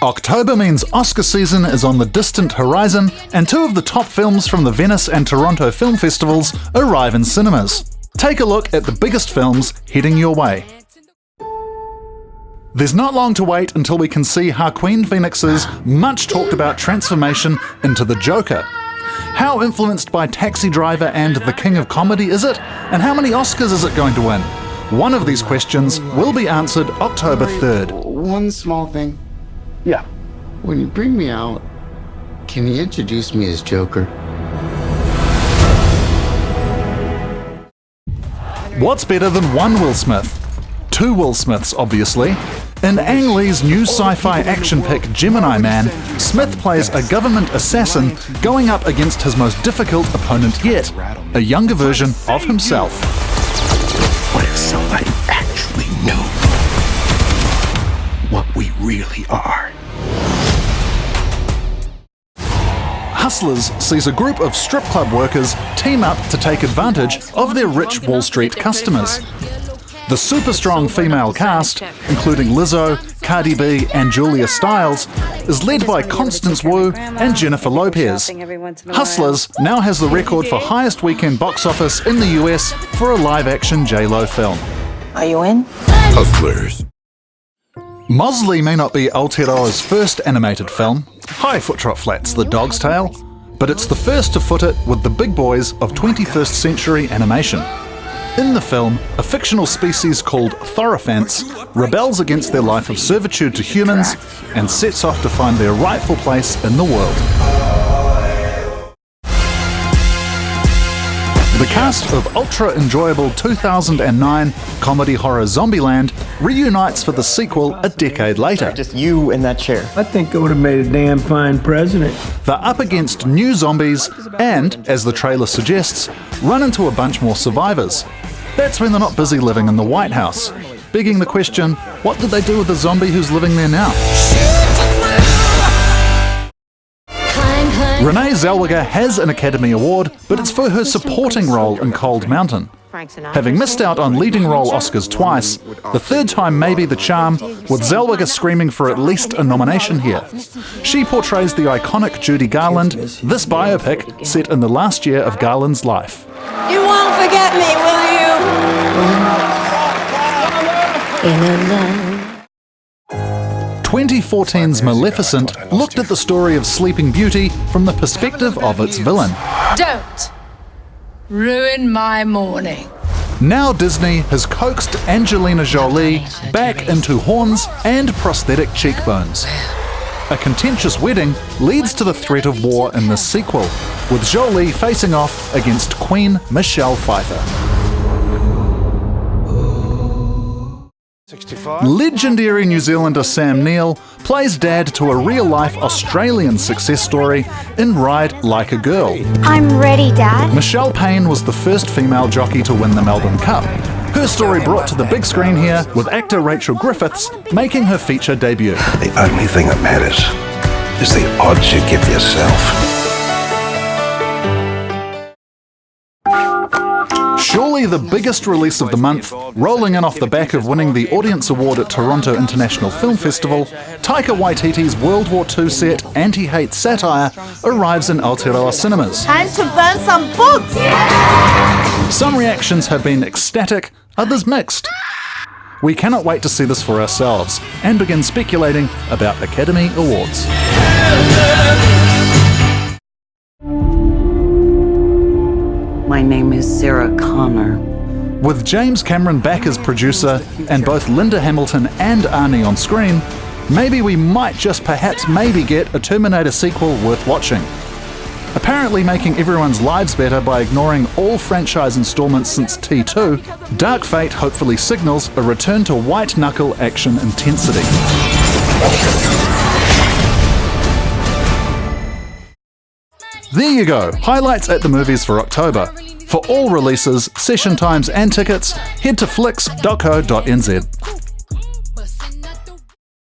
October means Oscar season is on the distant horizon, and two of the top films from the Venice and Toronto film festivals arrive in cinemas. Take a look at the biggest films heading your way. There's not long to wait until we can see Joaquin Phoenix's much talked about transformation into the Joker. How influenced by Taxi Driver and The King of Comedy is it? And how many Oscars is it going to win? One of these questions will be answered October 3rd. One small thing. Yeah. When you bring me out, can you introduce me as Joker? What's better than one Will Smith? Two Will Smiths, obviously. In Ang Lee's new sci-fi action pick Gemini Man, Smith plays a government assassin going up against his most difficult opponent yet, a younger version of himself. What if somebody actually knew what we really are? Hustlers sees a group of strip club workers team up to take advantage of their rich Wall Street customers. The super strong female cast, including Lizzo, Cardi B and Julia Stiles, is led by Constance Wu and Jennifer Lopez. Hustlers now has the record for highest weekend box office in the US for a live-action J-Lo film. Are you in? Hustlers. Mosley may not be Aotearoa's first animated film. Hi, Foot Trot Flats, The Dog's Tale. But it's the first to foot it with the big boys of 21st century animation. In the film, a fictional species called Thorophants rebels against their life of servitude to humans and sets off to find their rightful place in the world. The cast of ultra-enjoyable 2009 comedy horror Zombieland reunites for the sequel a decade later. Just you in that chair. I think I would have made a damn fine president. They're up against new zombies and, as the trailer suggests, run into a bunch more survivors. That's when they're not busy living in the White House, begging the question, what did they do with the zombie who's living there now? Renee Zellweger has an Academy Award, but it's for her supporting role in Cold Mountain. Having missed out on leading role Oscars twice, the third time may be the charm, with Zellweger screaming for at least a nomination here. She portrays the iconic Judy Garland, this biopic set in the last year of Garland's life. You won't forget me, will you? 2014's Maleficent looked at the story of Sleeping Beauty from the perspective of its villain. Don't ruin my morning. Now Disney has coaxed Angelina Jolie back into horns and prosthetic cheekbones. A contentious wedding leads to the threat of war in this sequel, with Jolie facing off against Queen Michelle Pfeiffer. Legendary New Zealander Sam Neill plays dad to a real-life Australian success story in Ride Like a Girl. I'm ready, Dad. Michelle Payne was the first female jockey to win the Melbourne Cup. Her story brought to the big screen here, with actor Rachel Griffiths making her feature debut. The only thing that matters is the odds you give yourself. Surely the biggest release of the month, rolling in off the back of winning the Audience Award at Toronto International Film Festival, Taika Waititi's World War II set anti-hate satire arrives in Aotearoa cinemas. Time to burn some books! Some reactions have been ecstatic, others mixed. We cannot wait to see this for ourselves and begin speculating about Academy Awards. My name is Sarah Connor. With James Cameron back as producer and both Linda Hamilton and Arnie on screen, maybe we might just perhaps maybe get a Terminator sequel worth watching. Apparently making everyone's lives better by ignoring all franchise installments since T2, Dark Fate hopefully signals a return to white-knuckle action intensity. There you go, highlights at the movies for October. For all releases, session times and tickets, head to flix.co.nz.